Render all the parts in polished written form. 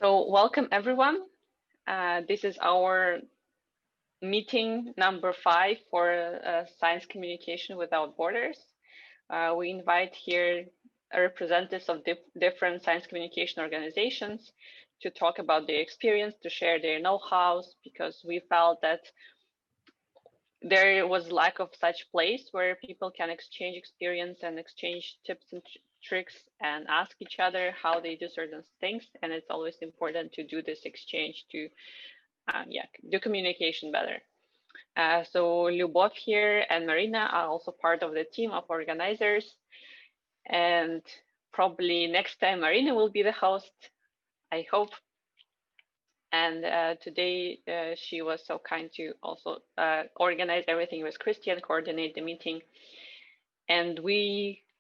So welcome everyone. This is our meeting number 5 for Science Communication Without Borders. We invite here representatives of different science communication organizations to talk about their experience, to share their know-hows, because we felt that there was lack of such place where people can exchange experience and exchange tips and tricks and ask each other how they do certain things. And it's always important to do this exchange to do communication better. So Lyubov here and Marina are also part of the team of organizers. And probably next time Marina will be the host, I hope. And today she was so kind to also organize everything with Christian, coordinate the meeting. And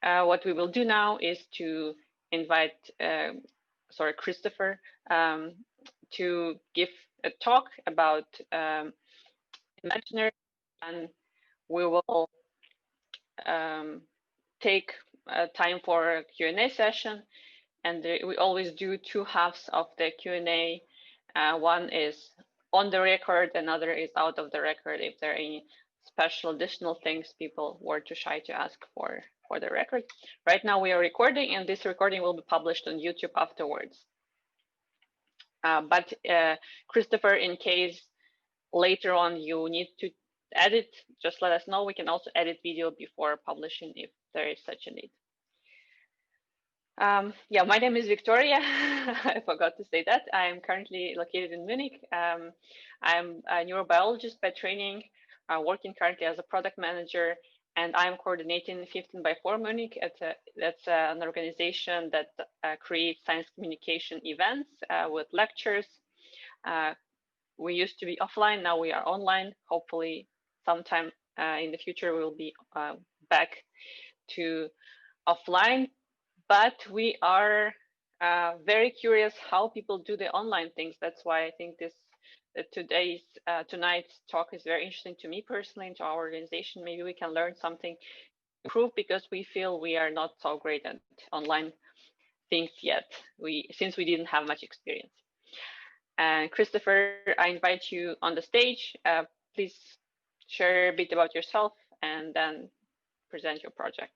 what we will do now is to invite, Christopher to give a talk about imaginary, and we will take time for a Q&A session. And we always do 2 halves of the Q&A. One is on the record, another is out of the record if there are any special additional things people were too shy to ask for the record. Right now we are recording, and this recording will be published on YouTube afterwards. But Christopher, in case later on you need to edit, just let us know. We can also edit video before publishing if there is such a need. My name is Victoria. I forgot to say that. I'm currently located in Munich. I'm a neurobiologist by training, working currently as a product manager, and I'm coordinating 15x4 Munich. That's an organization that creates science communication events with lectures. We used to be offline, now we are online. Hopefully sometime in the future we'll be back to offline. But we are very curious how people do the online things. That's why I think tonight's talk is very interesting to me personally and to our organization. Maybe we can learn something, improve, because we feel we are not so great at online things yet, since we didn't have much experience. And Christopher, I invite you on the stage. Please share a bit about yourself and then present your project.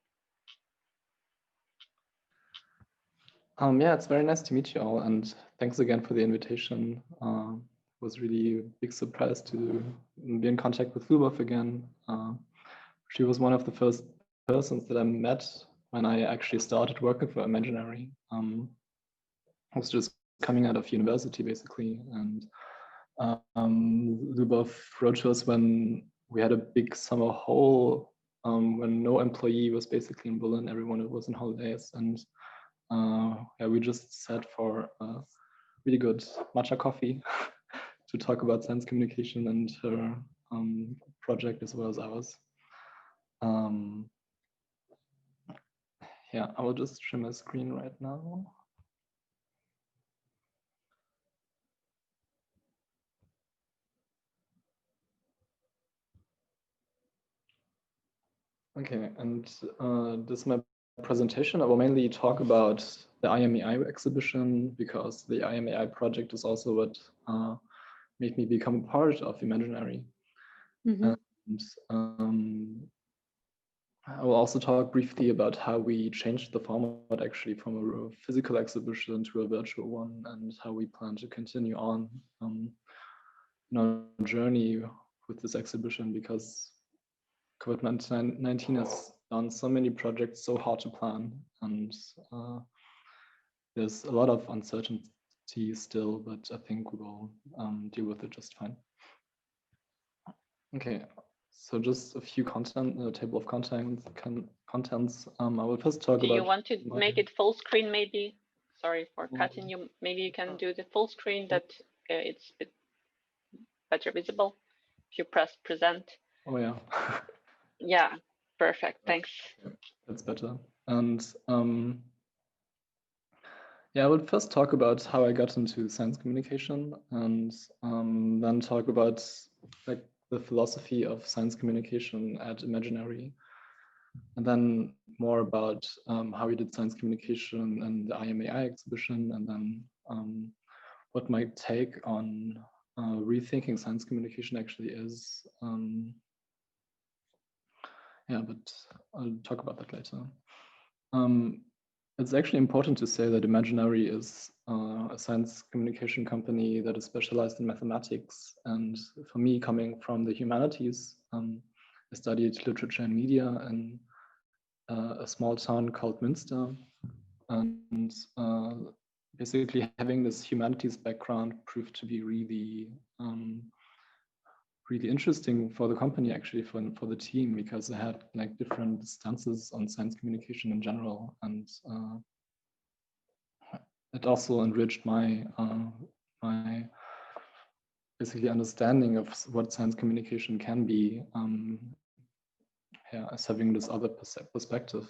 Yeah, it's very nice to meet you all, and thanks again for the invitation. It was really a big surprise to be in contact with Lyubov again. She was one of the first persons that I met when I actually started working for Imaginary. I was just coming out of university, basically, and Lyubov wrote to us when we had a big summer hole, when no employee was basically in Berlin, everyone was on holidays, and we just sat for really good matcha coffee to talk about science communication and her project as well as ours. I will just share my screen right now. Okay, and this is my presentation. I will mainly talk about the 𝗕𝗍 exhibition, because the 𝗕𝗍 project is also what made me become a part of Imaginary. Mm-hmm. And I will also talk briefly about how we changed the format actually from a physical exhibition to a virtual one, and how we plan to continue on our journey with this exhibition, because COVID-19 has done so many projects so hard to plan, and there's a lot of uncertainty still, but I think we will deal with it just fine. Okay, so just a few table of contents. I will first talk about. Do you want to make it full screen, maybe? Sorry for cutting you. Maybe you can do the full screen, that it's a bit better visible if you press present. Oh yeah. Yeah, perfect. Thanks. That's better. And I will first talk about how I got into science communication, and then talk about the philosophy of science communication at Imaginary, and then more about how we did science communication and the 𝗕𝗍 exhibition, and then what my take on rethinking science communication actually is. Yeah, but I'll talk about that later. It's actually important to say that Imaginary is a science communication company that is specialized in mathematics. And for me, coming from the humanities, I studied literature and media in a small town called Münster. And basically having this humanities background proved to be really really interesting for the company, actually, for the team, because I had like different stances on science communication in general, and it also enriched my my basically understanding of what science communication can be, yeah, as having this other perspective.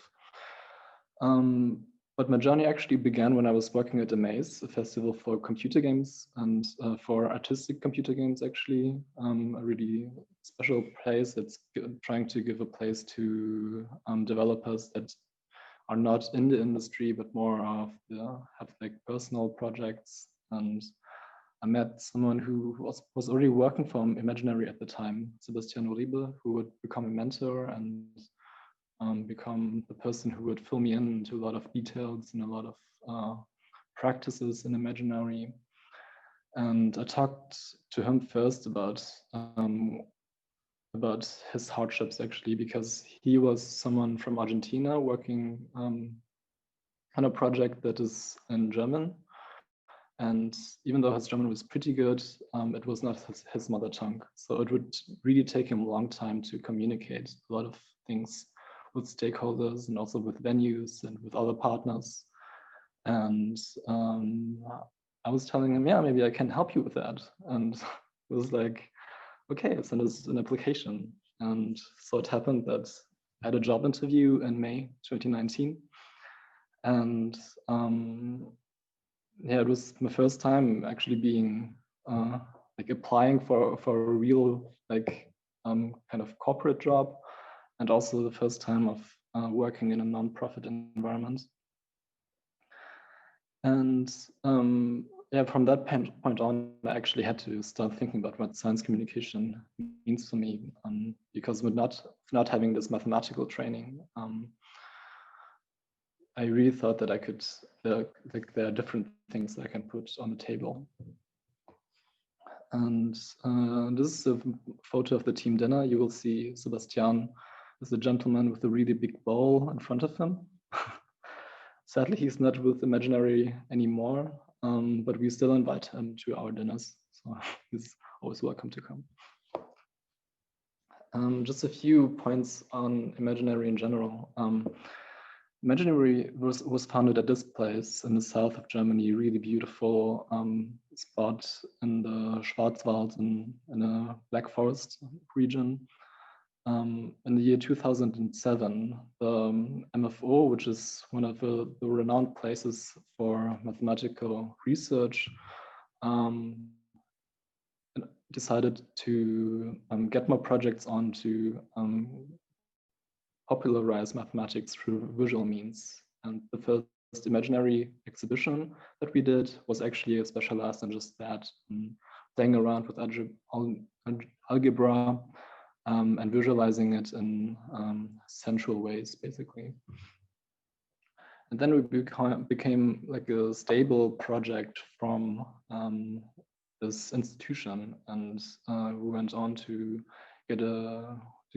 But my journey actually began when I was working at 𝗕𝗍𝗄𝗺, a festival for computer games and for artistic computer games, actually. A really special place that's trying to give a place to developers that are not in the industry, but more of have like personal projects. And I met someone who was already working for Imaginary at the time, 𝗕𝗍𝗄𝗺𝗺, who would become a mentor and become the person who would fill me in into a lot of details and a lot of practices in Imaginary. And I talked to him first about his hardships, actually, because he was someone from Argentina working on a project that is in German. And even though his German was pretty good, it was not his mother tongue. So it would really take him a long time to communicate a lot of things with stakeholders and also with venues and with other partners. And I was telling him, yeah, maybe I can help you with that. And it was like, okay, send us an application. And so it happened that I had a job interview in May 2019. And yeah, it was my first time actually being like applying for a real like kind of corporate job, and also the first time of working in a non-profit environment. And yeah, from that point on, I actually had to start thinking about what science communication means for me, because with not having this mathematical training, I really thought that I could, like there are different things that I can put on the table. And this is a photo of the team dinner. You will see Sebastian is a gentleman with a really big bowl in front of him. Sadly, he's not with Imaginary anymore, but we still invite him to our dinners. So he's always welcome to come. Just a few points on Imaginary in general. Imaginary was founded at this place in the south of Germany, really beautiful spot in the Schwarzwald in a Black Forest region. In the year 2007, the MFO, which is one of the renowned places for mathematical research, decided to get more projects on to popularize mathematics through visual means. And the first Imaginary exhibition that we did was actually specialized in just that, playing around with algebra and visualizing it in sensual ways, basically. And then we became like a stable project from this institution, and we went on to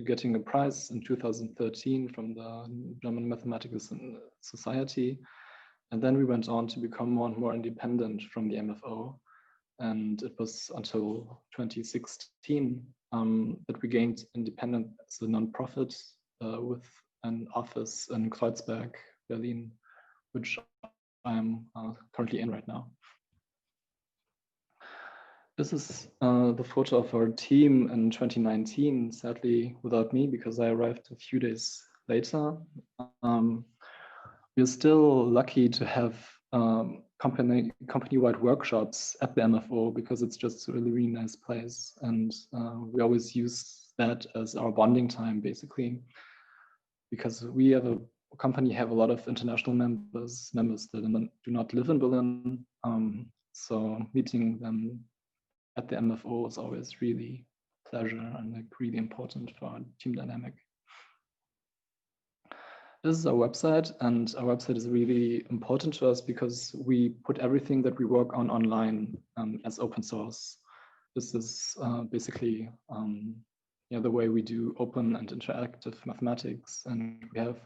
getting a prize in 2013 from the German Mathematical Society. And then we went on to become more and more independent from the MFO. And it was until 2016 that we gained independence as a nonprofit with an office in Kreuzberg, Berlin, which I'm currently in right now. This is the photo of our team in 2019, sadly without me because I arrived a few days later. We're still lucky to have company-wide workshops at the MFO because it's just a really nice place, and we always use that as our bonding time, basically, because we have a company have a lot of international members that do not live in Berlin, So meeting them at the MFO is always really a pleasure and like really important for our team dynamic. This is our website, and our website is really important to us because we put everything that we work on online as open source. This is basically the way we do open and interactive mathematics, and we have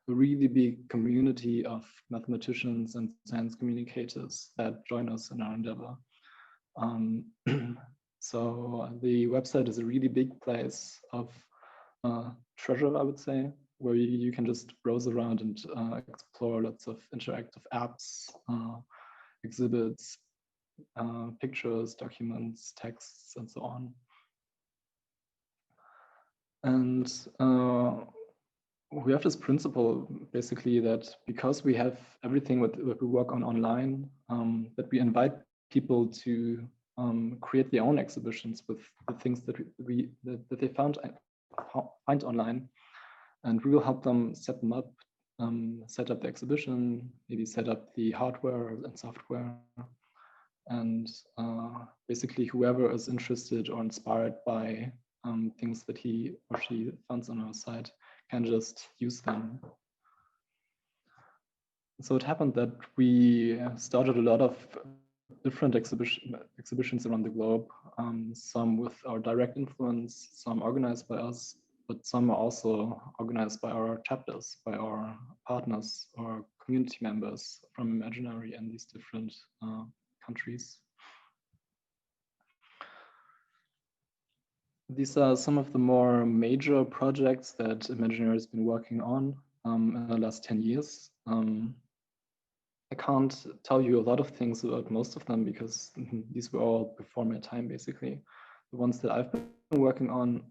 a really big community of mathematicians and science communicators that join us in our endeavor. So the website is a really big place of treasure, I would say, where you can just browse around and explore lots of interactive apps, exhibits, pictures, documents, texts, and so on. And we have this principle, basically, that because we have everything that we work on online, that we invite people to create their own exhibitions with the things that they find online. And we will help them set them up, set up the exhibition, maybe set up the hardware and software. And basically whoever is interested or inspired by things that he or she finds on our site can just use them. So it happened that we started a lot of different exhibitions around the globe, some with our direct influence, some organized by us, but some are also organized by our chapters, by our partners or community members from Imaginary and these different countries. These are some of the more major projects that Imaginary has been working on in the last 10 years. I can't tell you a lot of things about most of them because these were all before my time, basically. The ones that I've been working on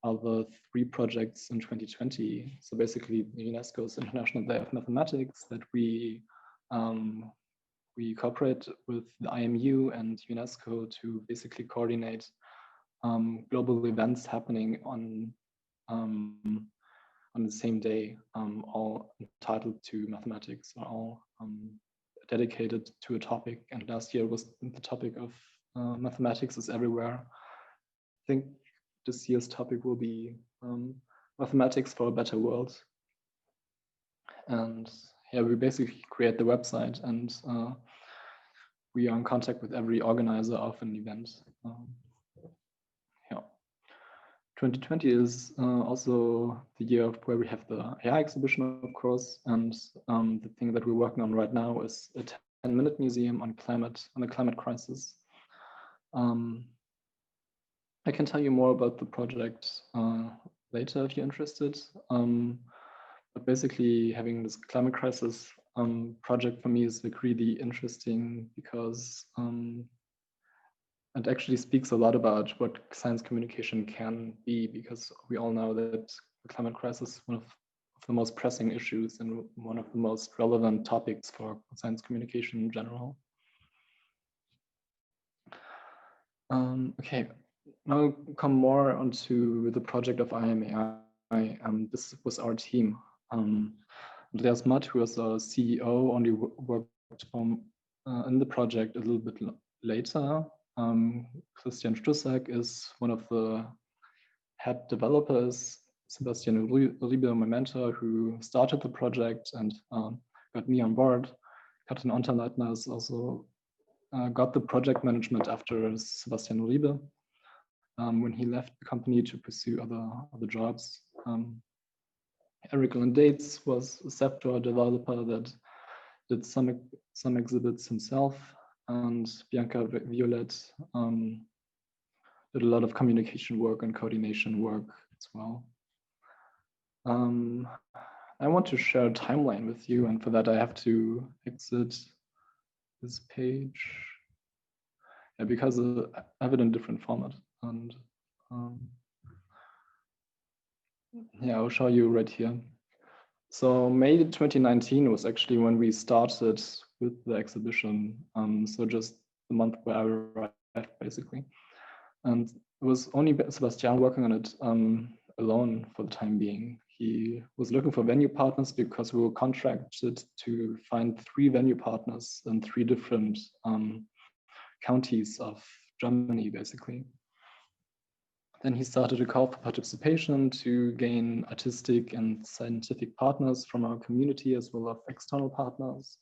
are the 3 projects in 2020. So basically UNESCO's International Day of Mathematics that we cooperate with the IMU and UNESCO to basically coordinate global events happening on the same day, all entitled to mathematics, or all dedicated to a topic. And last year was the topic of mathematics is everywhere. I think this year's topic will be mathematics for a better world. And yeah, we basically create the website, and we are in contact with every organizer of an event. 2020 is also the year where we have the AI exhibition, of course, and the thing that we're working on right now is a 10-minute museum on the climate crisis. I can tell you more about the project later if you're interested. But basically, having this climate crisis project for me is like really interesting because it actually speaks a lot about what science communication can be, because we all know that the climate crisis is one of the most pressing issues and one of the most relevant topics for science communication in general. Okay, now I'll come more onto the project of IMAI. This was our team. Andreas Matt, who was our CEO, only worked in the project a little bit later. Christian Stussack is one of the head developers. 𝗕𝗏𝗄𝗵𝗔, my mentor, who started the project and got me on board. Katrin Unterleitner is also got the project management after 𝗕𝗏𝗄𝗵𝗔 when he left the company to pursue other jobs. Eric Landates was a software developer that did some exhibits himself, and Bianca Violette did a lot of communication work and coordination work as well. I want to share a timeline with you, and for that I have to exit this page. Yeah, because I have it in a different format. And yeah, I'll show you right here. So May 2019 was actually when we started with the exhibition. So just the month where I arrived, basically. And it was only Sebastian working on it alone for the time being. he was looking for venue partners because we were contracted to find 3 venue partners in 3 different counties of Germany, basically. Then he started a call for participation to gain artistic and scientific partners from our community as well as external partners.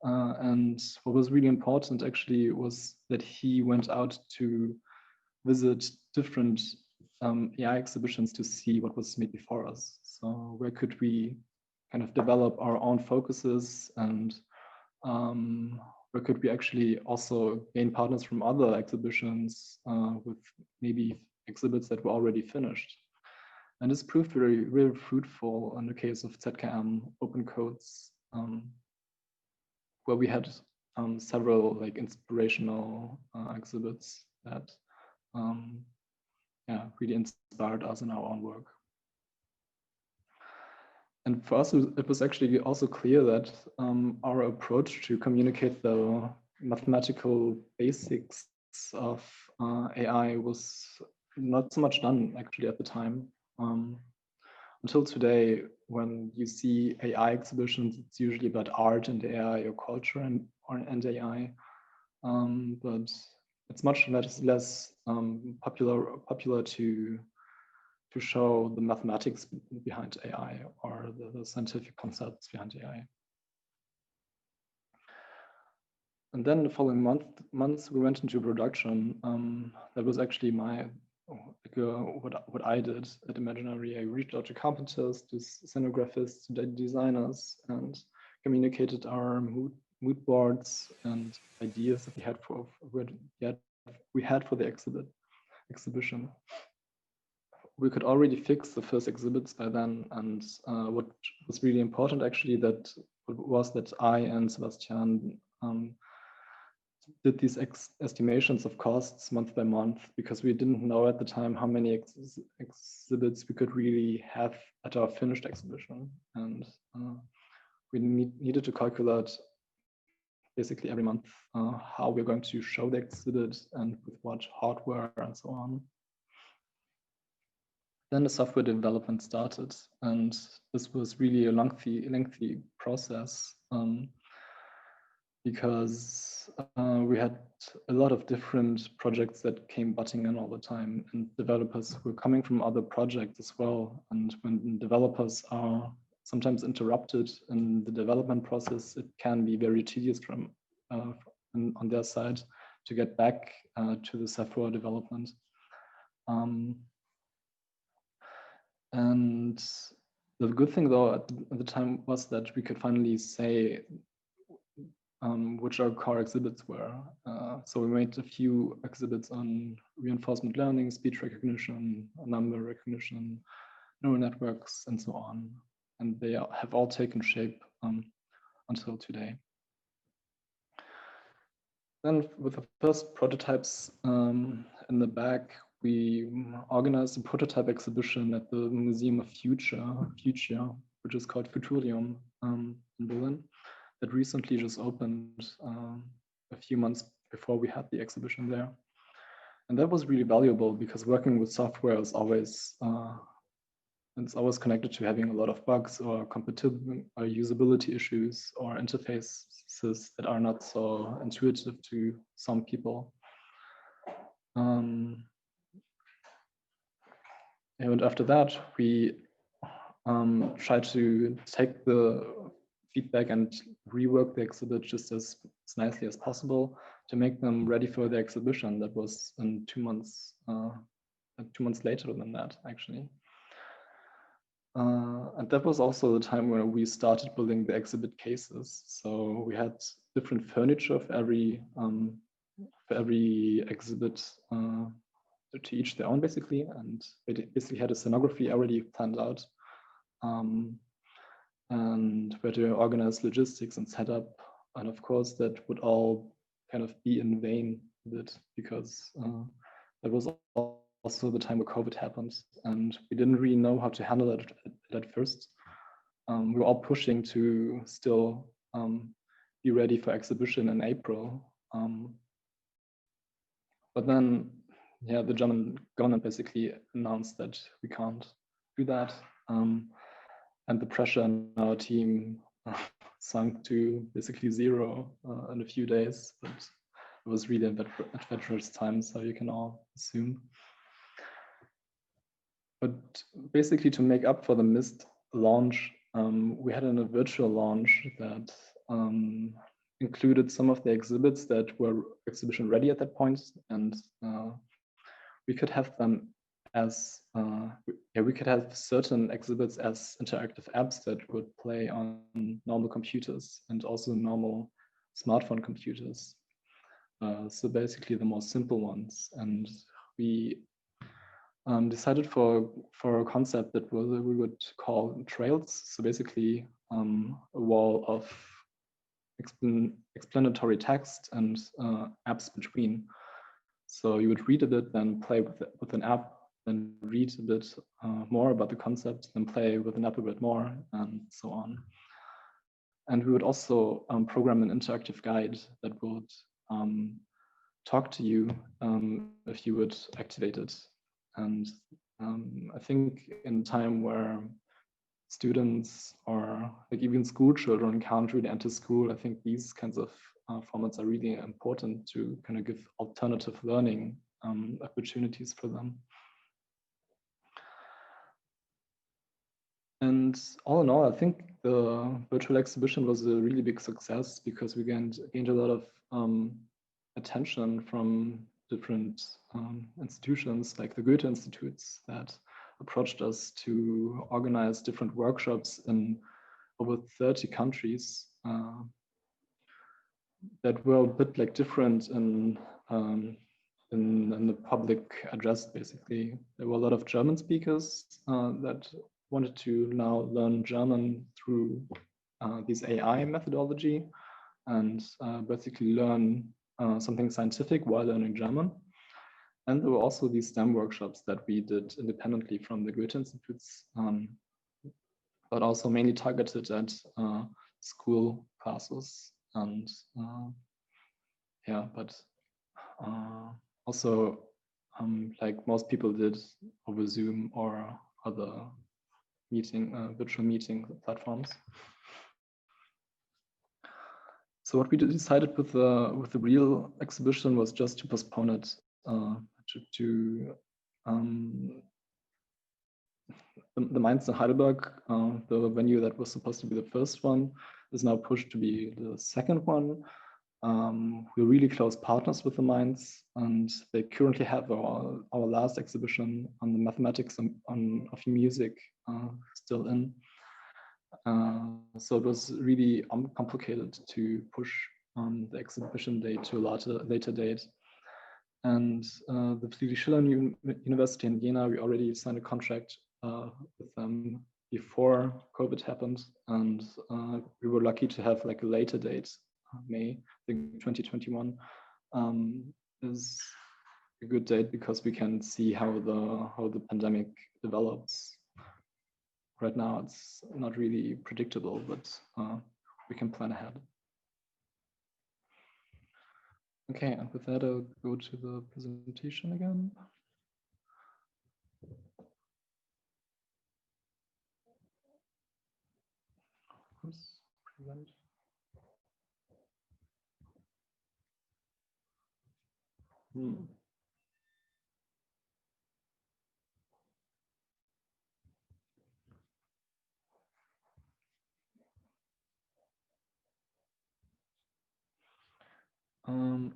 And what was really important actually was that he went out to visit different AI exhibitions to see what was made before us. So where could we kind of develop our own focuses, and where could we actually also gain partners from other exhibitions with maybe exhibits that were already finished. And this proved very fruitful in the case of 𝗕𝗏𝗵𝗺𝗀's, where we had several like inspirational exhibits that really inspired us in our own work. And for us, it was actually also clear that our approach to communicate the mathematical basics of AI was not so much done actually at the time. Until today, when you see AI exhibitions, it's usually about art and AI or culture and AI. But it's much less popular to show the mathematics behind AI or the scientific concepts behind AI. And then the following months we went into production. That was actually what I did at Imaginary. I reached out to carpenters, to scenographists, to designers, and communicated our mood boards and ideas that we had for the exhibition. We could already fix the first exhibits by then, and what was really important actually was that I and Sebastian did these estimations of costs month by month, because we didn't know at the time how many exhibits we could really have at our finished exhibition. And we needed to calculate basically every month how we're going to show the exhibit and with what hardware and so on. Then the software development started, and this was really a lengthy process. Because we had a lot of different projects that came butting in all the time, and developers were coming from other projects as well. And when developers are sometimes interrupted in the development process, it can be very tedious on their side to get back to the software development. And the good thing though at the time was that we could finally say which our core exhibits were. So we made a few exhibits on reinforcement learning, speech recognition, number recognition, neural networks, and so on. And they have all taken shape until today. Then with the first prototypes in the back, we organized a prototype exhibition at the Museum of Future, which is called Futurium in Berlin. That recently just opened a few months before we had the exhibition there. And that was really valuable because working with software is always connected to having a lot of bugs or compatibility or usability issues or interfaces that are not so intuitive to some people. And after that, we tried to take the feedback and rework the exhibit just as nicely as possible to make them ready for the exhibition. That was in 2 months, 2 months later than that, actually. And that was also the time where we started building the exhibit cases. So we had different furniture for every exhibit, to each their own, basically. And it basically had a scenography already planned out. And where to organize logistics and setup. And of course, that would all kind of be in vain a bit, because that was also the time where COVID happened, and we didn't really know how to handle it at first. We were all pushing to still be ready for exhibition in April. But then, yeah, the German government basically announced that we can't do that. And the pressure in our team sunk to basically zero in a few days, but it was really adventurous times, so you can all assume. But basically, to make up for the missed launch, we had a virtual launch that included some of the exhibits that were exhibition ready at that point, and we could have them as we could have certain exhibits as interactive apps that would play on normal computers and also normal smartphone computers. So basically the more simple ones. And we decided for a concept that we would call trails. So basically a wall of explanatory text and apps between. So you would read a bit, then play with an app, then read a bit more about the concept, then play with an app a bit more, and so on. And we would also program an interactive guide that would talk to you if you would activate it. And I think in a time where students or like even school children can't really enter school, I think these kinds of formats are really important to kind of give alternative learning opportunities for them. And all in all, I think the virtual exhibition was a really big success because we gained a lot of attention from different institutions like the Goethe Institutes that approached us to organize different workshops in over 30 countries that were a bit like different in the public address. Basically, there were a lot of German speakers that wanted to now learn German through this AI methodology and basically learn something scientific while learning German. And there were also these STEM workshops that we did independently from the Goethe Institutes, but also mainly targeted at school classes. And yeah, but also like most people did over Zoom or other virtual meeting platforms. So what we decided with the real exhibition was just to postpone it to the Mainz and Heidelberg. The venue that was supposed to be the first one is now pushed to be the second one. We're really close partners with the Mainz, and they currently have our last exhibition on the mathematics of music still in. So it was really complicated to push the exhibition date to a later date. And the 𝗕𝗍 University in Jena, we already signed a contract with them before COVID happened, and we were lucky to have like a later date, May, I think 2021, is a good date because we can see how the pandemic develops. Right now, it's not really predictable, but we can plan ahead. Okay, and with that, I'll go to the presentation again. Oops, present.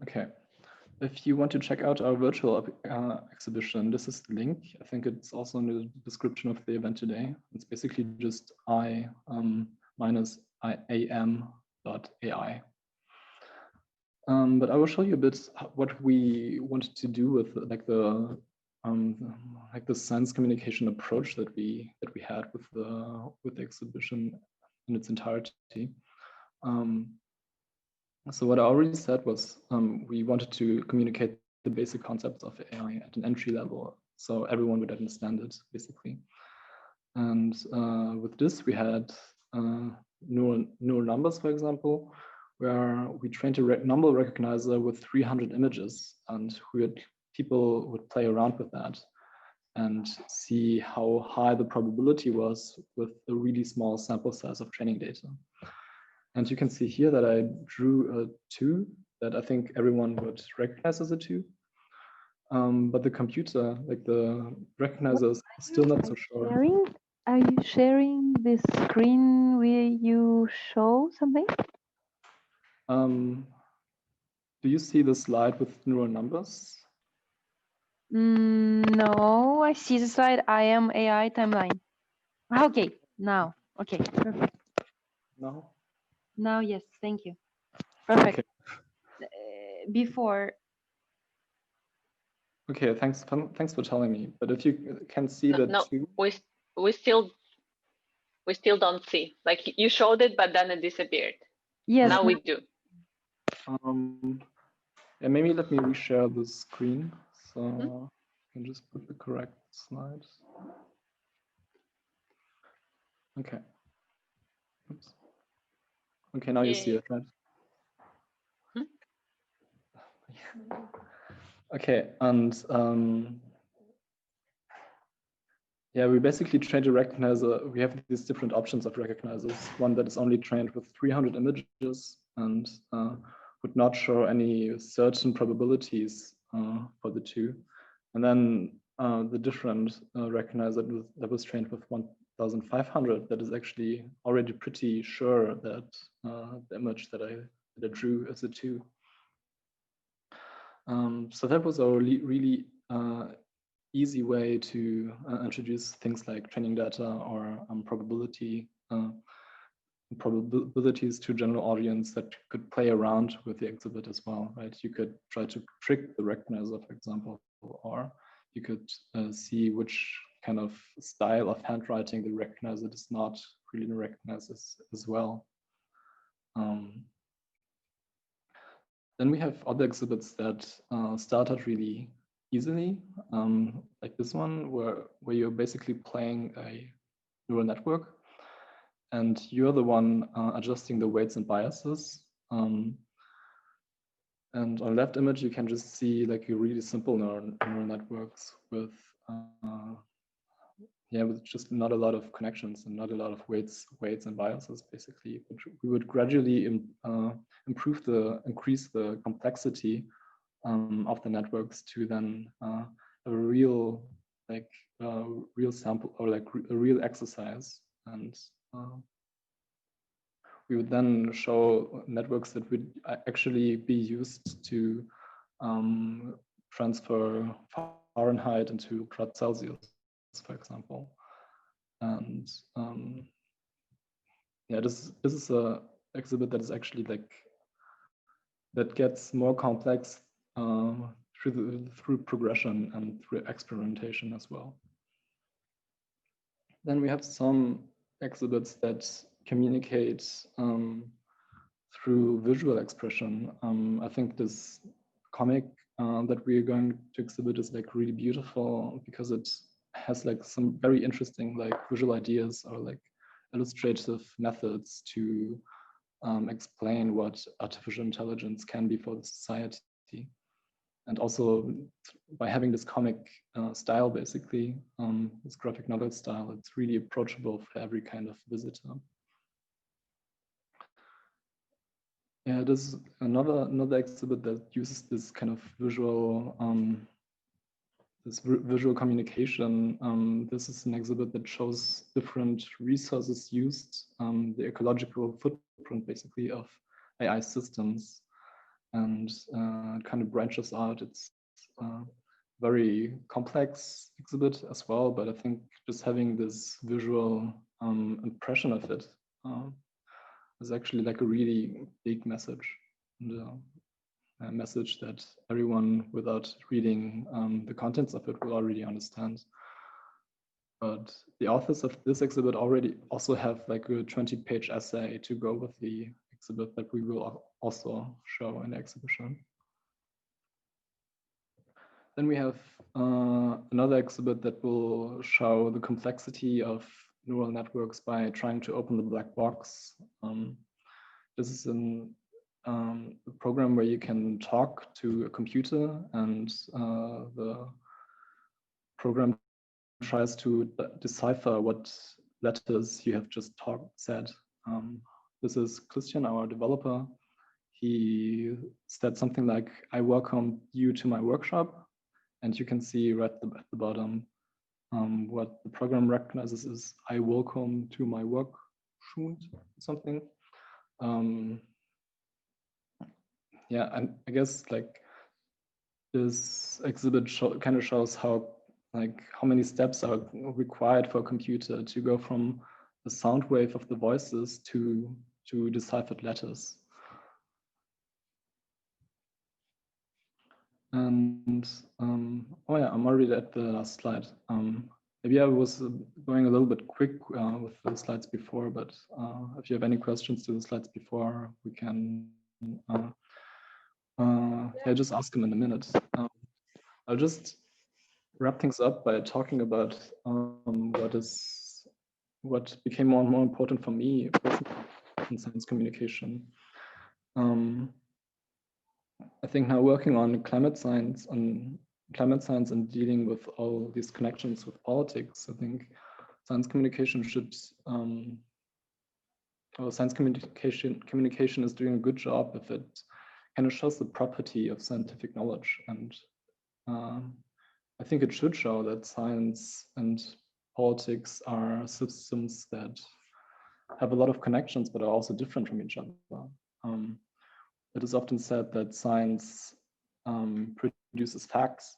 Okay, if you want to check out our virtual exhibition, this is the link. I think it's also in the description of the event today. It's basically just i-am.ai. But I will show you a bit what we wanted to do with like the science communication approach that we had with the exhibition in its entirety. So what I already said was we wanted to communicate the basic concepts of AI at an entry level, so everyone would understand it, basically. And with this, we had neural numbers, for example, where we trained a number recognizer with 300 images, and people would play around with that. and see how high the probability was with a really small sample size of training data. And you can see here that I drew a 2 that I think everyone would recognize as a 2. But the computer, like the recognizer, is still not so sure. Are you sharing this screen where you show something? Do you see the slide with neural numbers? No, I see the slide. I am AI timeline. Okay, now. Okay, perfect. No. Now, yes, thank you. Perfect. Okay. Before. Okay, thanks for telling me. But if you can see that no, too, we still don't see. Like you showed it, but then it disappeared. Yes. Now we do. Yeah, maybe let me reshare the screen so I can just put the correct slides. Okay. Oops. Okay, now you see it, right? Okay, and yeah, we basically trained a recognizer. We have these different options of recognizers. One that is only trained with 300 images and would not show any certain probabilities for the 2. And then the different recognizer that was trained with 1,500 that is actually already pretty sure that the image that I drew is a 2. So that was our really easy way to introduce things like training data or probabilities to general audience that could play around with the exhibit as well, right? You could try to trick the recognizer, for example, or you could see which kind of style of handwriting the recognizer does not really recognize as well. Then we have other exhibits that started really easily, like this one, where you're basically playing a neural network, and you're the one adjusting the weights and biases. And on the left image, you can just see like a really simple neural networks with with just not a lot of connections and not a lot of weights and biases, basically. We would gradually increase the complexity of the networks to then a real sample, or like a real exercise. And we would then show networks that would actually be used to transfer Fahrenheit into ● for example. And yeah, this is a exhibit that is actually that gets more complex through progression and through experimentation as well. Then we have some exhibits that communicate through visual expression. I think this comic that we are going to exhibit is like really beautiful because it has like some very interesting like visual ideas or like illustrative methods to explain what artificial intelligence can be for the society. And also by having this comic style, basically, this graphic novel style, it's really approachable for every kind of visitor. Yeah, there's another exhibit that uses this kind of visual visual communication. This is an exhibit that shows different resources used, the ecological footprint basically of AI systems, and kind of branches out. It's a very complex exhibit as well, but I think just having this visual impression of it is actually like a really big message, and a message that everyone without reading the contents of it will already understand. But the authors of this exhibit also have like a 20-page essay to go with the exhibit that we will also show in the exhibition. Then we have another exhibit that will show the complexity of neural networks by trying to open the black box. This is a program where you can talk to a computer, and the program tries to decipher what letters you have just said. This is Christian, our developer. He said something like, "I welcome you to my workshop," and you can see right at the bottom what the program recognizes is "I welcome to my work," something. Yeah, and I guess like this exhibit kind of shows how many steps are required for a computer to go from the sound wave of the voices to deciphered letters. And oh yeah, I'm already at the last slide. Maybe I was going a little bit quick with the slides before, but if you have any questions to the slides before, we can yeah, just ask them in a minute. I'll just wrap things up by talking about what became more and more important for me in science communication. I think now working on climate science and dealing with all these connections with politics, I think science communication should, or science communication is doing a good job if it kind of shows the property of scientific knowledge. And I think it should show that science and politics are systems that have a lot of connections, but are also different from each other. It is often said that science produces facts,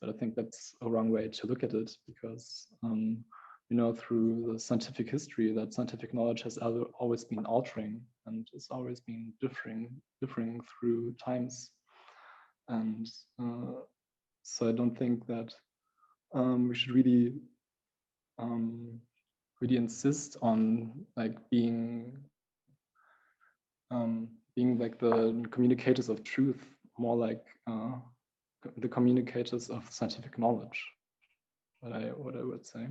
but I think that's a wrong way to look at it, because you know, through the scientific history, that scientific knowledge has always been altering and has always been differing through times. And so I don't think that we should really insist on like being like the communicators of truth, more like the communicators of scientific knowledge, what I would say.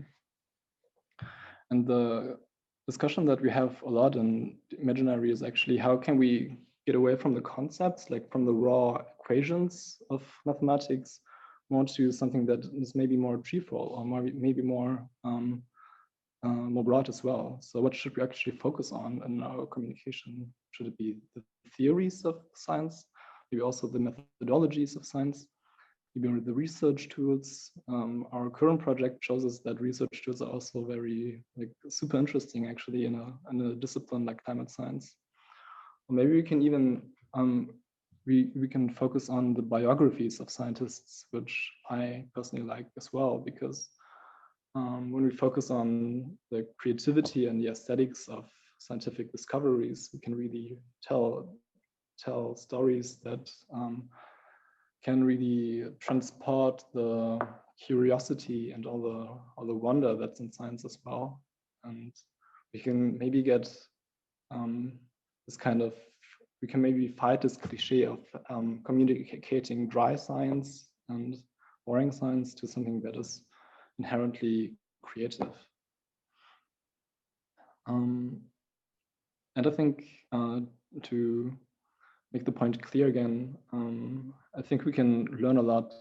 And the discussion that we have a lot in Imaginary is actually how can we get away from the concepts, like from the raw equations of mathematics, more to something that is maybe more treeful or maybe more broad as well. So what should we actually focus on in our communication? Should it be the theories of science, maybe also the methodologies of science, maybe the research tools? Our current project shows us that research tools are also very super interesting actually in a discipline like climate science. Or maybe we can even we can focus on the biographies of scientists, which I personally like as well, because when we focus on the creativity and the aesthetics of scientific discoveries, we can really tell stories that can really transport the curiosity and all the wonder that's in science as well. And we can maybe get this kind of, we can maybe fight this cliche of communicating dry science and boring science to something that is inherently creative. And I think to make the point clear again, I think we can learn a lot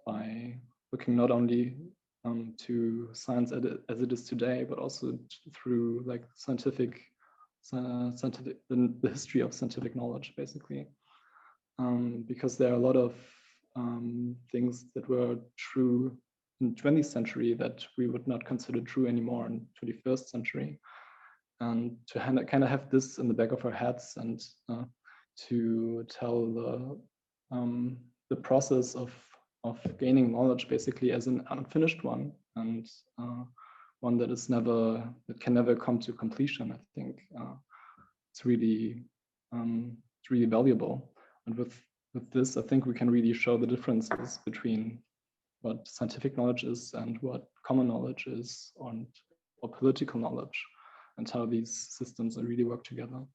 by looking not only to science as it is today, but also through like the history of scientific knowledge, basically. Because there are a lot of things that were true in the 20th century that we would not consider true anymore in the 21st century. And to kind of have this in the back of our heads and to tell the process of gaining knowledge basically as an unfinished one, and one that can never come to completion. I think it's really valuable. And with this, I think we can really show the differences between what scientific knowledge is and what common knowledge is, or political knowledge, and how these systems really work together.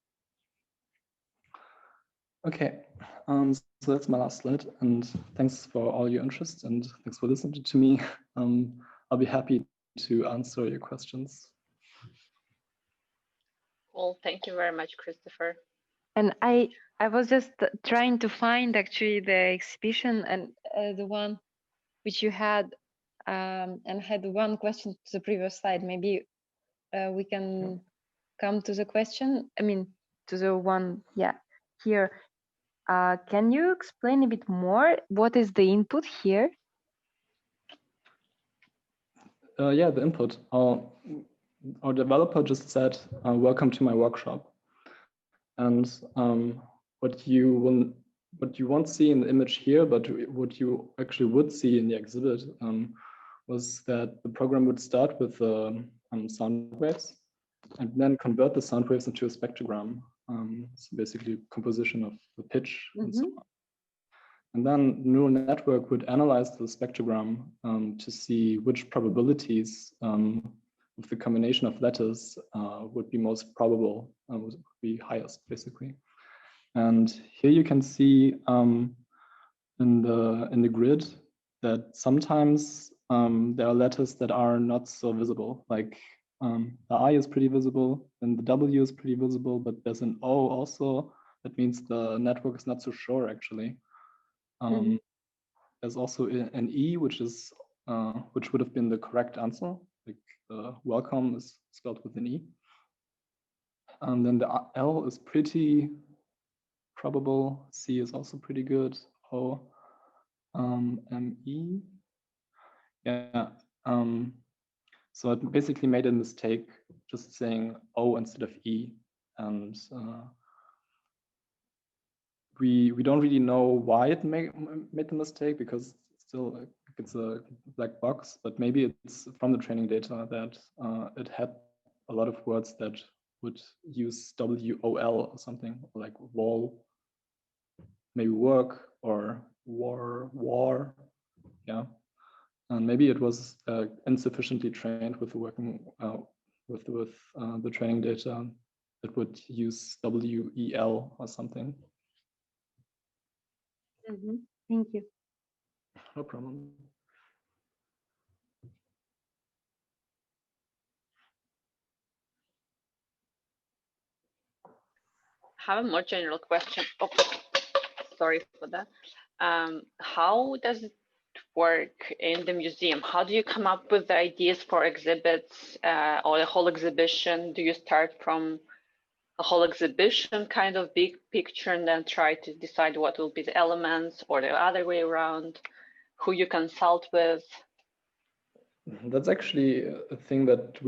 Okay, so that's my last slide, and thanks for all your interest and thanks for listening to me. I'll be happy to answer your questions. Well, thank you very much, Christopher. And I was just trying to find actually the exhibition, and the one which you had and had one question to the previous slide. Maybe we can come to the question. I mean, to the one, yeah, here. Can you explain a bit more? What is the input here? Yeah, the input. Our developer just said, "Welcome to my workshop," and what you won't see in the image here, but what you actually would see in the exhibit was that the program would start with sound waves and then convert the sound waves into a spectrogram. So basically composition of the pitch and so on. And then the neural network would analyze the spectrogram to see which probabilities of the combination of letters would be most probable, would be highest, basically. And here you can see in the grid that sometimes there are letters that are not so visible, like the I is pretty visible, and the W is pretty visible, but there's an O also. That means the network is not so sure, actually. There's also an E, which would have been the correct answer. Like welcome is spelled with an E. And then the L is pretty probable. C is also pretty good. O, M, E. Yeah. So it basically made a mistake just saying O instead of E. And we don't really know why it made the mistake, because still it's a black box, but maybe it's from the training data that it had a lot of words that would use WOL or something, like wall, maybe work, or war, yeah. And maybe it was insufficiently trained with the working with the training data that would use WEL or something. Thank you. No problem. I have a more general question. Oh, sorry for that. How does it work in the museum? How do you come up with the ideas for exhibits or the whole exhibition? Do you start from a whole exhibition kind of big picture and then try to decide what will be the elements, or the other way around? Who you consult with? That's actually a thing that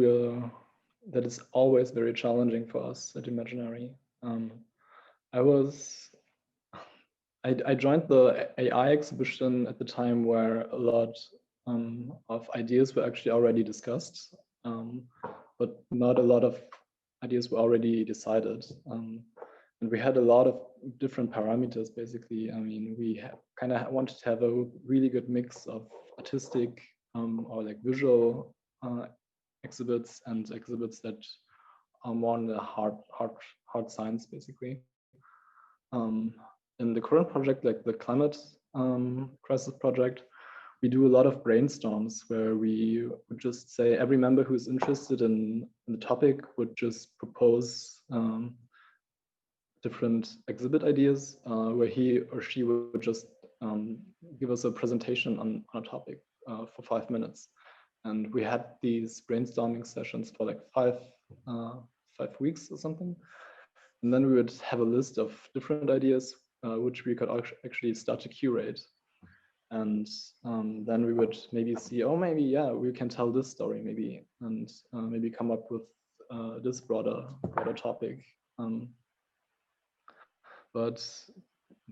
is always very challenging for us at Imaginary. I joined the AI exhibition at the time where a lot of ideas were actually already discussed, but not a lot of ideas were already decided. And we had a lot of different parameters, basically. I mean, we kind of wanted to have a really good mix of artistic or like visual exhibits and exhibits that are more on the hard science, basically. In the current project, like the climate crisis project, we do a lot of brainstorms where we would just say every member who's interested in the topic would just propose different exhibit ideas where he or she would just give us a presentation on a topic for 5 minutes. And we had these brainstorming sessions for like 5 weeks or something. And then we would have a list of different ideas which we could actually start to curate. And then we would maybe see, oh, maybe, yeah, we can tell this story maybe, and maybe come up with this broader topic. But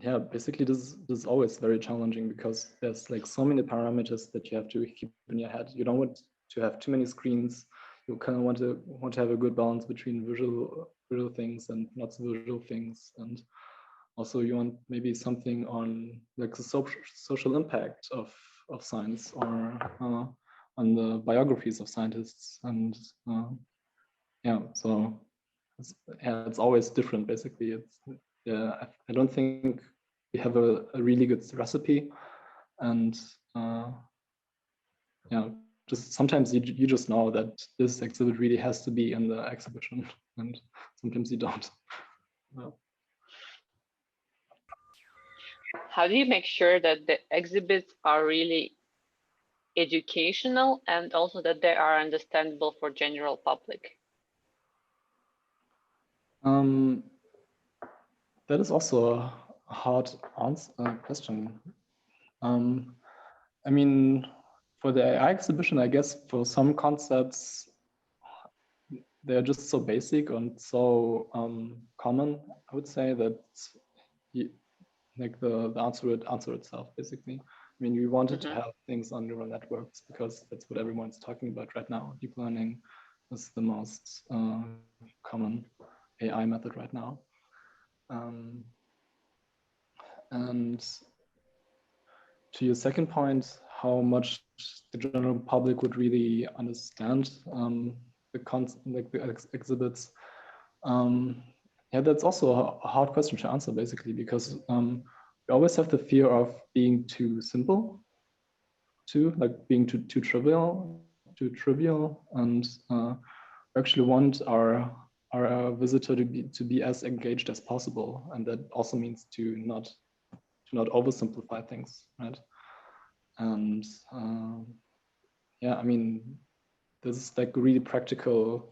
yeah, basically this is always very challenging because there's like so many parameters that you have to keep in your head. You don't want to have too many screens. You kind of want to have a good balance between visual things and not so visual things. And also you want maybe something on like the social impact of science, or on the biographies of scientists. And yeah, so it's always different, basically. I don't think we have a really good recipe, and yeah, just sometimes you just know that this exhibit really has to be in the exhibition, and sometimes you don't. Yeah. How do you make sure that the exhibits are really educational and also that they are understandable for general public? That is also a hard question. I mean, for the AI exhibition, I guess for some concepts, they're just so basic and so common, I would say, that like the answer would answer itself, basically. I mean, we wanted to have things on neural networks because that's what everyone's talking about right now. Deep learning is the most common AI method right now. And to your second point, how much the general public would really understand the exhibits. Yeah, that's also a hard question to answer, basically, because we always have the fear of being too simple, like being too trivial, and we actually want our visitor to be as engaged as possible, and that also means to not oversimplify things, right? And yeah, I mean, this is like a really practical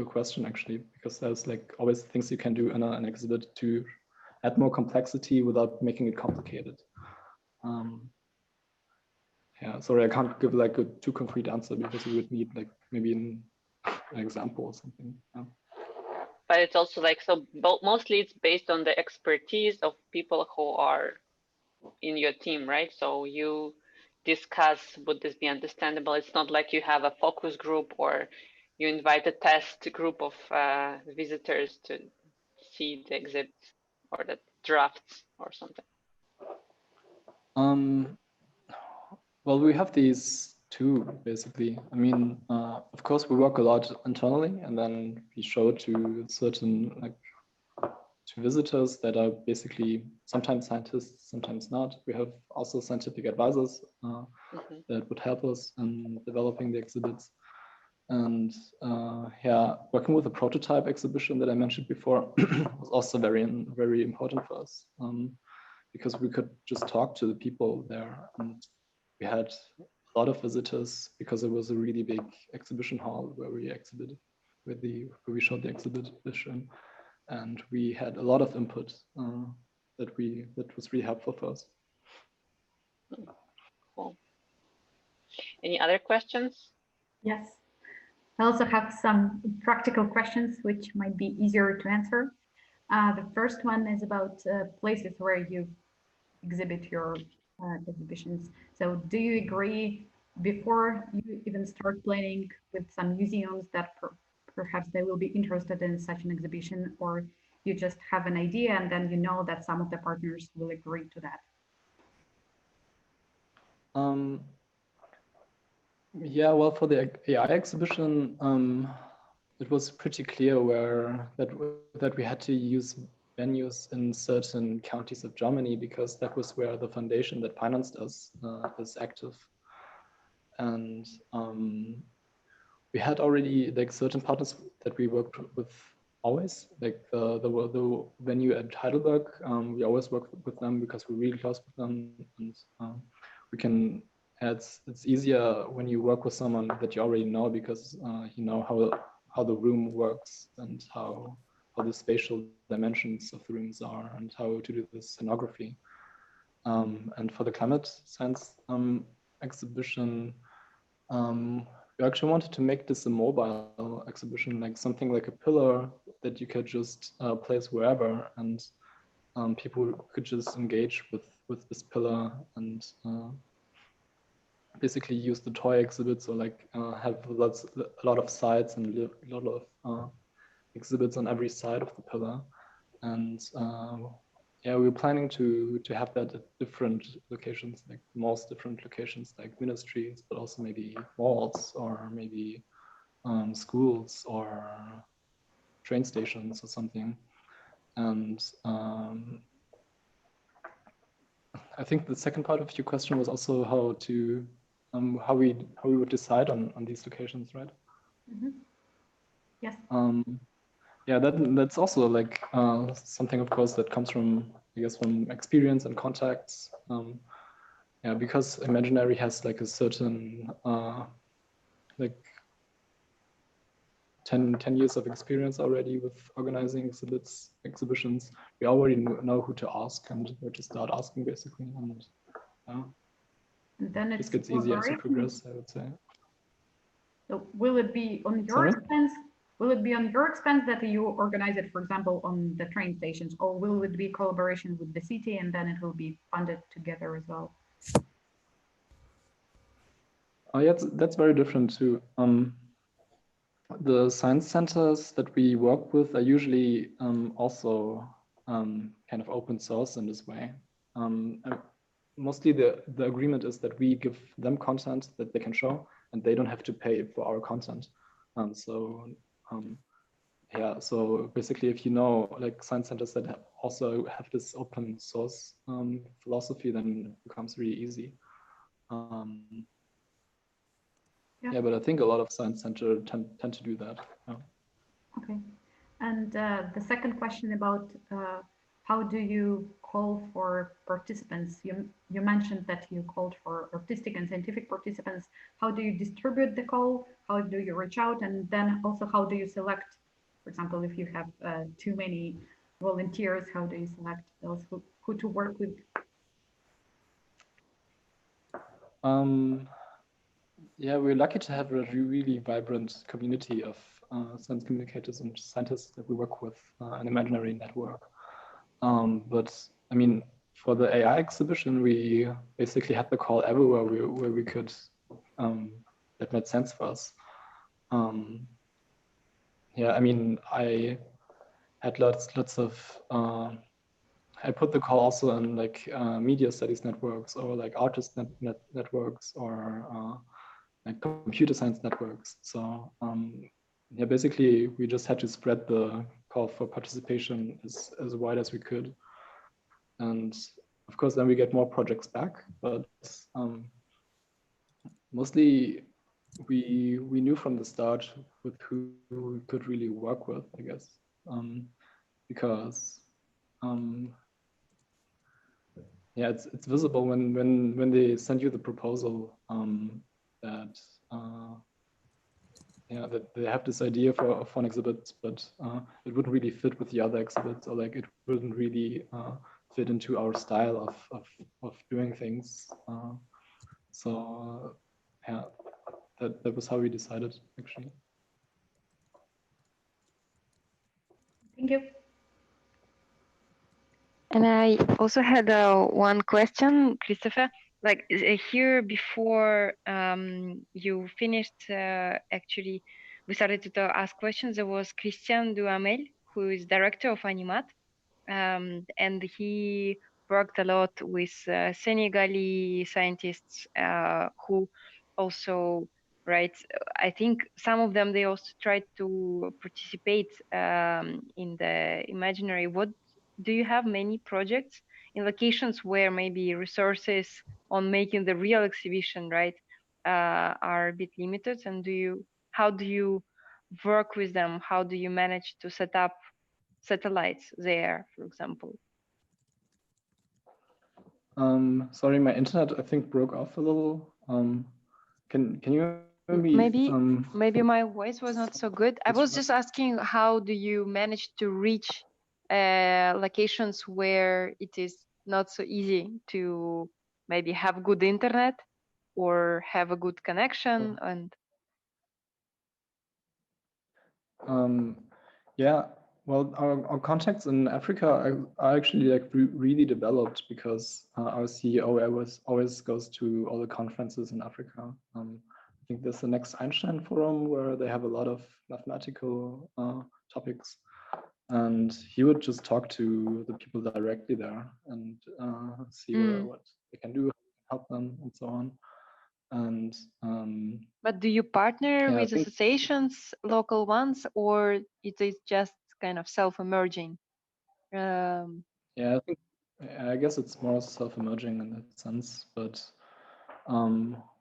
question, actually, because there's like always things you can do in an exhibit to add more complexity without making it complicated. Yeah, sorry, I can't give like a too concrete answer because we would need like maybe an example or something. Yeah. But it's also like, so mostly it's based on the expertise of people who are in your team, right? So you discuss, would this be understandable? It's not like you have a focus group or you invite a test group of visitors to see the exhibits or the drafts or something. Well, we have these two, basically. I mean, of course, we work a lot internally, and then we show to certain, like, to visitors that are basically sometimes scientists, sometimes not. We have also scientific advisors that would help us in developing the exhibits. And yeah, working with a prototype exhibition that I mentioned before was also very important for us, because we could just talk to the people there, and we had a lot of visitors because it was a really big exhibition hall where we exhibited, where we showed the exhibition, and we had a lot of input that was really helpful for us. Cool. Any other questions? Yes. I also have some practical questions which might be easier to answer. The first one is about places where you exhibit your exhibitions. So do you agree before you even start planning with some museums that perhaps they will be interested in such an exhibition, or you just have an idea and then you know that some of the partners will agree to that? Yeah, well, for the AI exhibition, it was pretty clear that we had to use venues in certain counties of Germany because that was where the foundation that financed us is active. And we had already like certain partners that we worked with always, like the venue at Heidelberg. We always work with them because we're really close with them, and we can. It's easier when you work with someone that you already know because you know how the room works and how the spatial dimensions of the rooms are and how to do the scenography. And for the climate science exhibition, we actually wanted to make this a mobile exhibition, like something like a pillar that you could just place wherever, and people could just engage with this pillar and basically use the toy exhibits, or like have a lot of sides and a lot of exhibits on every side of the pillar. And yeah, we were planning to have that at different locations, like most different locations, like ministries, but also maybe malls or maybe schools or train stations or something. And I think the second part of your question was also how we would decide on these locations, right? Mm-hmm. Yes. Yeah, that's also like something, of course, that comes from, I guess, from experience and contacts. yeah, because Imaginary has like a certain like 10 years of experience already with organizing exhibitions. We already know who to ask and where to start asking, basically, and And then it gets easier as you progress, I would say. So will it be on your expense? Will it be on your expense that you organize it, for example, on the train stations, or will it be collaboration with the city and then it will be funded together as well? Oh yeah, that's very different too. The science centers that we work with are usually also kind of open source in this way. Mostly the agreement is that we give them content that they can show and they don't have to pay for our content. Yeah, so basically if you know like science centers that also have this open source philosophy, then it becomes really easy. Yeah, but I think a lot of science centers tend to do that. Yeah. Okay. And the second question about how do you call for participants? You mentioned that you called for artistic and scientific participants. How do you distribute the call? How do you reach out? And then also how do you select, for example, if you have too many volunteers, how do you select those who to work with? Yeah, we're lucky to have a really vibrant community of science communicators and scientists that we work with an Imaginary network. But I mean, for the AI exhibition, we basically had the call everywhere where we could, that made sense for us. Yeah, I mean, I had lots of, I put the call also in like media studies networks or like artist networks or like computer science networks. So yeah, basically we just had to spread the call for participation as wide as we could. And of course, then we get more projects back, but mostly we knew from the start with who we could really work with, I guess, because yeah, it's visible when they send you the proposal that yeah, that they have this idea for an exhibit, but it wouldn't really fit with the other exhibits, or like it wouldn't really fit into our style of doing things. So yeah, that was how we decided, actually. Thank you. And I also had one question, Christopher. Like here before you finished, actually, we started to ask questions. There was Christian Duhamel, who is director of Animat, and he worked a lot with Senegalese scientists who also, right, I think some of them, they also tried to participate in the Imaginary. What do you have many projects in locations where maybe resources on making the real exhibition, right, are a bit limited? And how do you work with them? How do you manage to set up satellites there, for example? Sorry, my internet I think broke off a little. Can you maybe my voice was not so good. I was just asking, how do you manage to reach locations where it is not so easy to maybe have good internet or have a good connection? And yeah, well, our contacts in Africa are actually like really developed because our CEO always goes to all the conferences in Africa. I think there's the next Einstein Forum where they have a lot of mathematical topics, and he would just talk to the people directly there and see what they can do, help them, and so on. And but do you partner yeah, with associations, local ones, or it is just kind of self-emerging? Yeah, I guess it's more self-emerging in that sense, but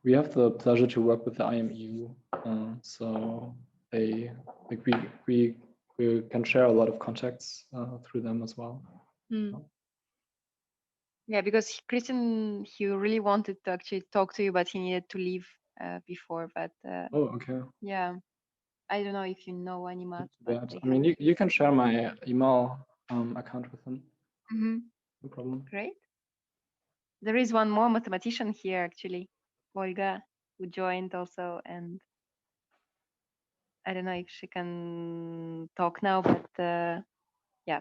we have the pleasure to work with the IMU, so they like we can share a lot of contacts through them as well. Yeah, because Christian, he really wanted to actually talk to you, but he needed to leave before. But Oh, okay. yeah, I don't know if you know any Not math, too but bad. they I mean, you can share my email account with him. No problem. Great. There is one more mathematician here, actually, Olga, who joined also, and I don't know if she can talk now, but yeah,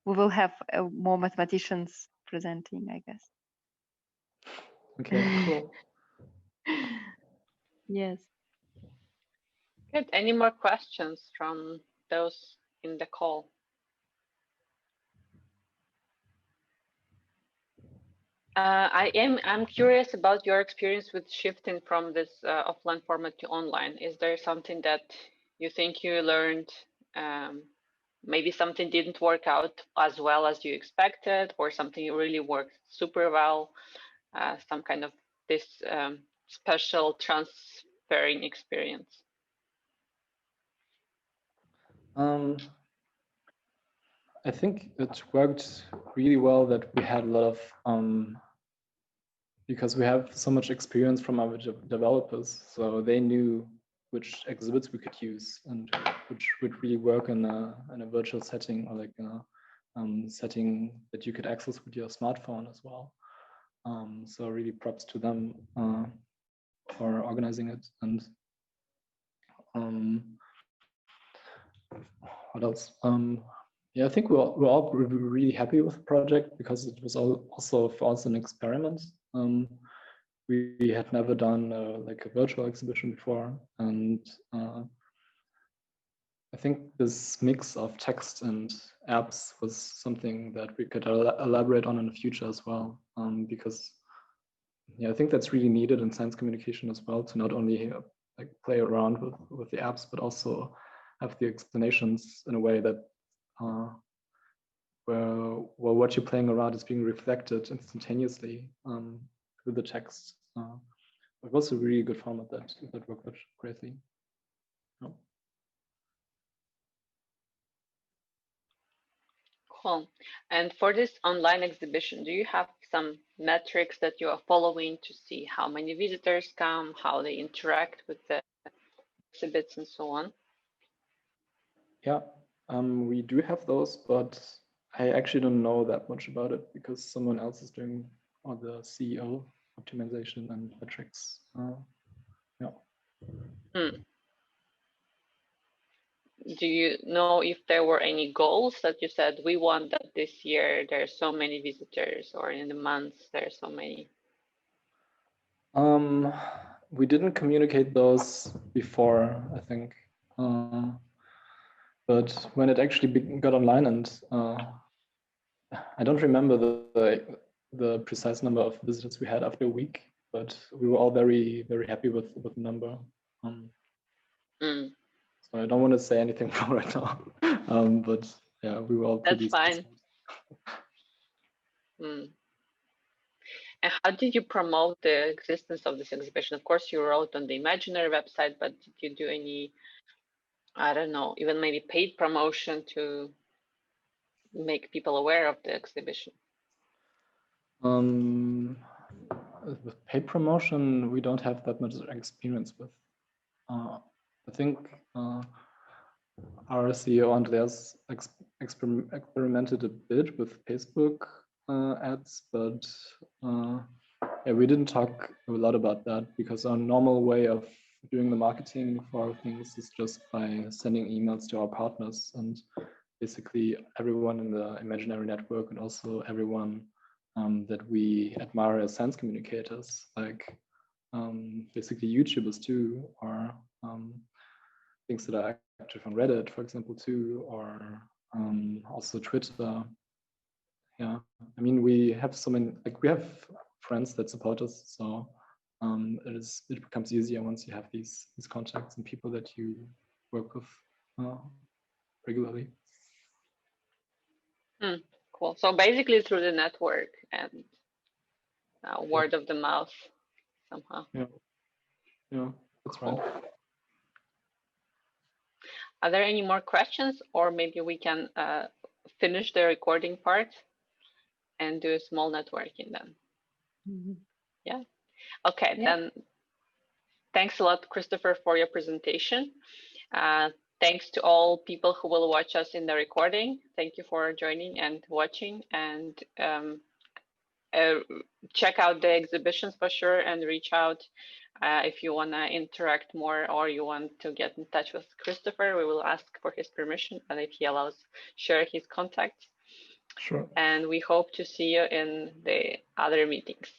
we will have more mathematicians presenting, I guess. Okay, cool. Yes. Good. Any more questions from those in the call? I'm curious about your experience with shifting from this offline format to online. Is there something that you think you learned? Maybe something didn't work out as well as you expected, or something really worked super well? Some kind of this special transferring experience. I think it worked really well that we had a lot of because we have so much experience from our developers, so they knew which exhibits we could use and which would really work in a virtual setting, or like a setting that you could access with your smartphone as well. So really props to them for organizing it. And what else? Yeah, I think we're all really happy with the project because it was also for us an experiment. We had never done like a virtual exhibition before, and I think this mix of text and apps was something that we could elaborate on in the future as well, because yeah, I think that's really needed in science communication as well, to not only like play around with the apps, but also have the explanations in a way that where what you're playing around is being reflected instantaneously through the text. It was a really good format that worked greatly. No? Cool. And for this online exhibition, do you have some metrics that you are following to see how many visitors come, how they interact with the exhibits and so on? Yeah, we do have those, but I actually don't know that much about it because someone else is doing all the CEO optimization and metrics. Yeah. Do you know if there were any goals that you said, we want that this year there's so many visitors, or in the months there's so many? We didn't communicate those before, I think. But when it actually got online, and I don't remember the precise number of visitors we had after a week, but we were all very, very happy with the number. So I don't want to say anything right now, but yeah, we were all pretty That's fine. And how did you promote the existence of this exhibition? Of course, you wrote on the Imaginary website, but did you do any, I don't know, even maybe paid promotion to make people aware of the exhibition? With paid promotion, we don't have that much experience with. I think our CEO Andreas experimented a bit with Facebook ads, but yeah, we didn't talk a lot about that because our normal way of doing the marketing for things is just by sending emails to our partners, and basically everyone in the imaginary network, and also everyone that we admire as science communicators, like basically YouTubers too, or things that are active on Reddit, for example, too, or also Twitter. Yeah, I mean, we have so many, like we have friends that support us, so it becomes easier once you have these contacts and people that you work with regularly. Cool. So basically through the network and word of the mouth somehow. Yeah, that's cool. right. Are there any more questions, or maybe we can finish the recording part and do a small networking then. Mhm. Yeah. Okay, Yeah. then thanks a lot, Christopher, for your presentation. Thanks to all people who will watch us in the recording. Thank you for joining and watching, and check out the exhibitions for sure, and reach out if you want to interact more or you want to get in touch with Christopher. We will ask for his permission, and if he allows, share his contact. Sure. And we hope to see you in the other meetings.